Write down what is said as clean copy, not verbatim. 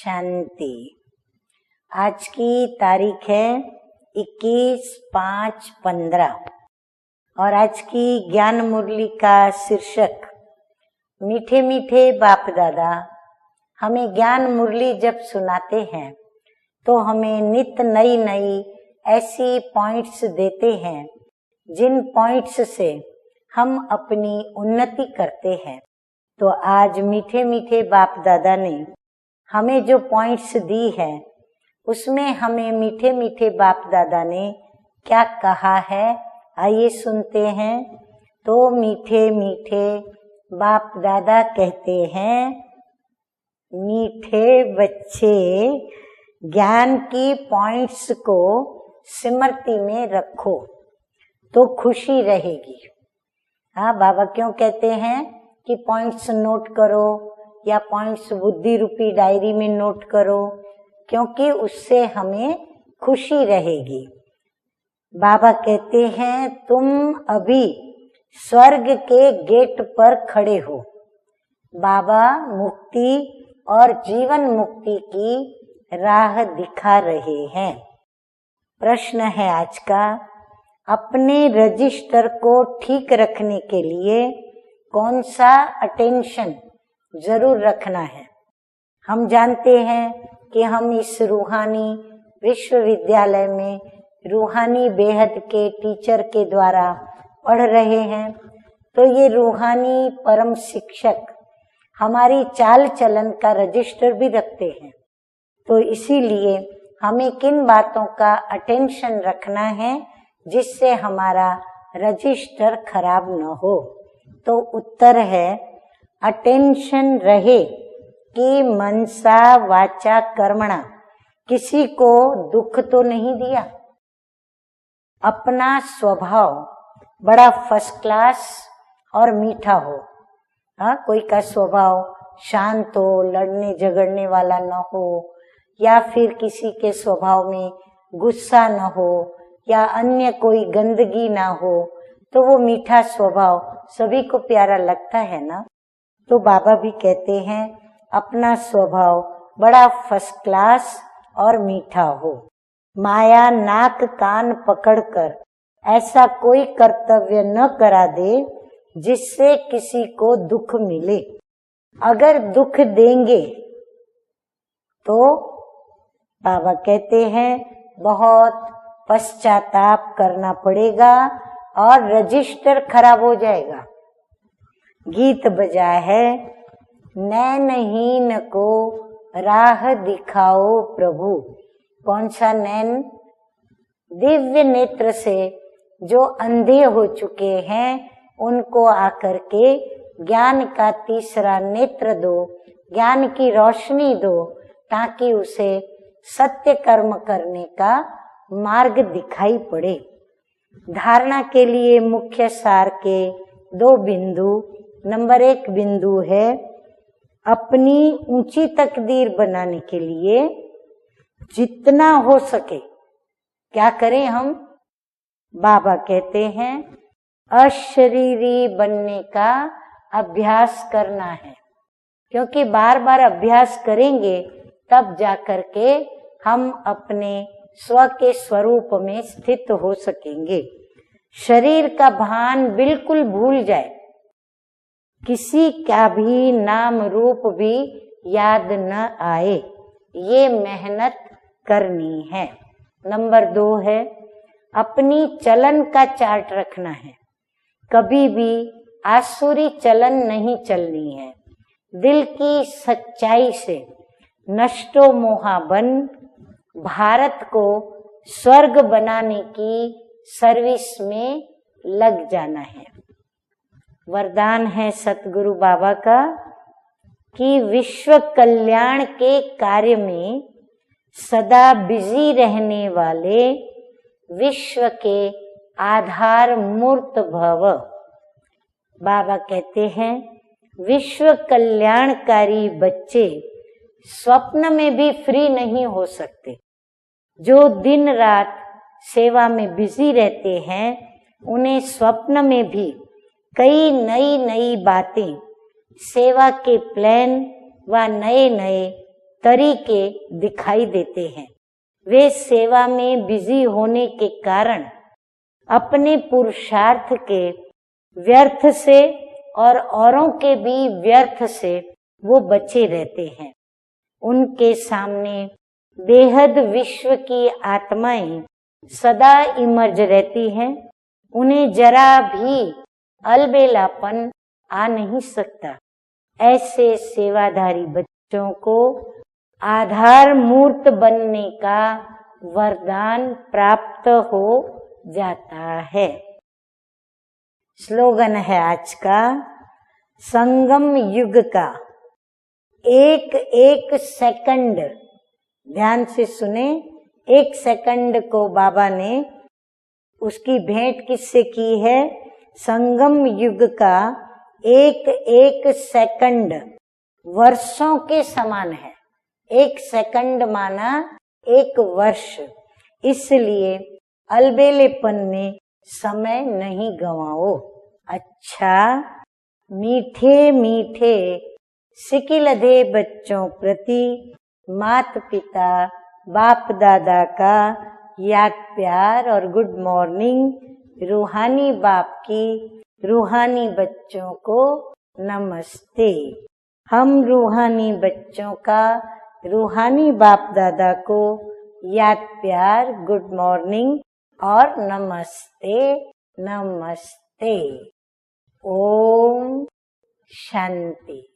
शांति। आज की तारीख है 21/5/15 और आज की ज्ञान मुरली का शीर्षक मीठे मीठे बाप दादा हमें ज्ञान मुरली जब सुनाते हैं तो हमें नित नई नई ऐसी पॉइंट्स देते हैं जिन पॉइंट्स से हम अपनी उन्नति करते हैं। तो आज मीठे मीठे बाप दादा ने हमें जो पॉइंट्स दी है उसमें हमें मीठे मीठे बाप दादा ने क्या कहा है, आइए सुनते हैं। तो मीठे मीठे बाप दादा कहते हैं, मीठे बच्चे ज्ञान की पॉइंट्स को स्मृति में रखो तो खुशी रहेगी। हाँ, बाबा क्यों कहते हैं कि पॉइंट्स नोट करो या पॉइंट्स बुद्धि रूपी डायरी में नोट करो, क्योंकि उससे हमें खुशी रहेगी। बाबा कहते हैं तुम अभी स्वर्ग के गेट पर खड़े हो। बाबा मुक्ति और जीवन मुक्ति की राह दिखा रहे हैं। प्रश्न है आज का, अपने रजिस्टर को ठीक रखने के लिए कौन सा अटेंशन जरूर रखना है। हम जानते हैं कि हम इस रूहानी विश्वविद्यालय में रूहानी बेहद के टीचर के द्वारा पढ़ रहे हैं। तो ये रूहानी परम शिक्षक हमारी चाल चलन का रजिस्टर भी रखते हैं। तो इसीलिए हमें किन बातों का अटेंशन रखना है जिससे हमारा रजिस्टर खराब न हो। तो उत्तर है, अटेंशन रहे कि मनसा वाचा कर्मणा, किसी को दुख तो नहीं दिया। अपना स्वभाव बड़ा फर्स्ट क्लास और मीठा हो। हाँ, कोई का स्वभाव शांत हो, लड़ने झगड़ने वाला न हो, या फिर किसी के स्वभाव में गुस्सा न हो या अन्य कोई गंदगी ना हो, तो वो मीठा स्वभाव सभी को प्यारा लगता है ना। तो बाबा भी कहते हैं अपना स्वभाव बड़ा फर्स्ट क्लास और मीठा हो। माया नाक कान पकड़कर ऐसा कोई कर्तव्य न करा दे जिससे किसी को दुख मिले। अगर दुख देंगे तो बाबा कहते हैं बहुत पश्चाताप करना पड़ेगा और रजिस्टर खराब हो जाएगा। गीत बजा है, नैनहीन को राह दिखाओ प्रभु। कौन सा नैन? दिव्य नेत्र से जो अंधे हो चुके हैं उनको आकर के ज्ञान का तीसरा नेत्र दो, ज्ञान की रोशनी दो, ताकि उसे सत्य कर्म करने का मार्ग दिखाई पड़े। धारणा के लिए मुख्य सार के 2 बिंदु। नंबर 1 बिंदु है, अपनी ऊंची तकदीर बनाने के लिए जितना हो सके क्या करें हम। बाबा कहते हैं अशरीरी बनने का अभ्यास करना है, क्योंकि बार बार अभ्यास करेंगे तब जाकर के हम अपने स्व के स्वरूप में स्थित हो सकेंगे। शरीर का भान बिल्कुल भूल जाए, किसी का भी नाम रूप भी याद न आए, ये मेहनत करनी है। नंबर 2 है, अपनी चलन का चार्ट रखना है। कभी भी आसुरी चलन नहीं चलनी है। दिल की सच्चाई से नष्टो मोहा बन भारत को स्वर्ग बनाने की सर्विस में लग जाना है। वरदान है सतगुरु बाबा का कि विश्व कल्याण के कार्य में सदा बिजी रहने वाले विश्व के आधार मूर्त भव। बाबा कहते हैं विश्व कल्याणकारी बच्चे स्वप्न में भी फ्री नहीं हो सकते। जो दिन रात सेवा में बिजी रहते हैं उन्हें स्वप्न में भी कई नई नई बातें, सेवा के प्लान व नए नए तरीके दिखाई देते हैं। वे सेवा में बिजी होने के कारण अपने पुरुषार्थ के व्यर्थ से और औरों के भी व्यर्थ से वो बचे रहते हैं। उनके सामने बेहद विश्व की आत्माएं सदा इमर्ज रहती हैं। उन्हें जरा भी अलबेलापन आ नहीं सकता। ऐसे सेवाधारी बच्चों को आधार मूर्त बनने का वरदान प्राप्त हो जाता है। स्लोगन है आज का, संगम युग का एक एक सेकंड, ध्यान से सुने, एक सेकंड को बाबा ने उसकी भेंट किससे की है? संगम युग का एक एक सेकंड वर्षों के समान है। एक सेकंड माना एक वर्ष, इसलिए अलबेलेपन में समय नहीं गंवाओ। अच्छा, मीठे मीठे सिकिलधे बच्चों प्रति माता पिता बाप दादा का याद प्यार और गुड मॉर्निंग। रूहानी बाप की रूहानी बच्चों को नमस्ते। हम रूहानी बच्चों का रूहानी बाप दादा को याद प्यार, गुड मॉर्निंग और नमस्ते नमस्ते। ओम शांति।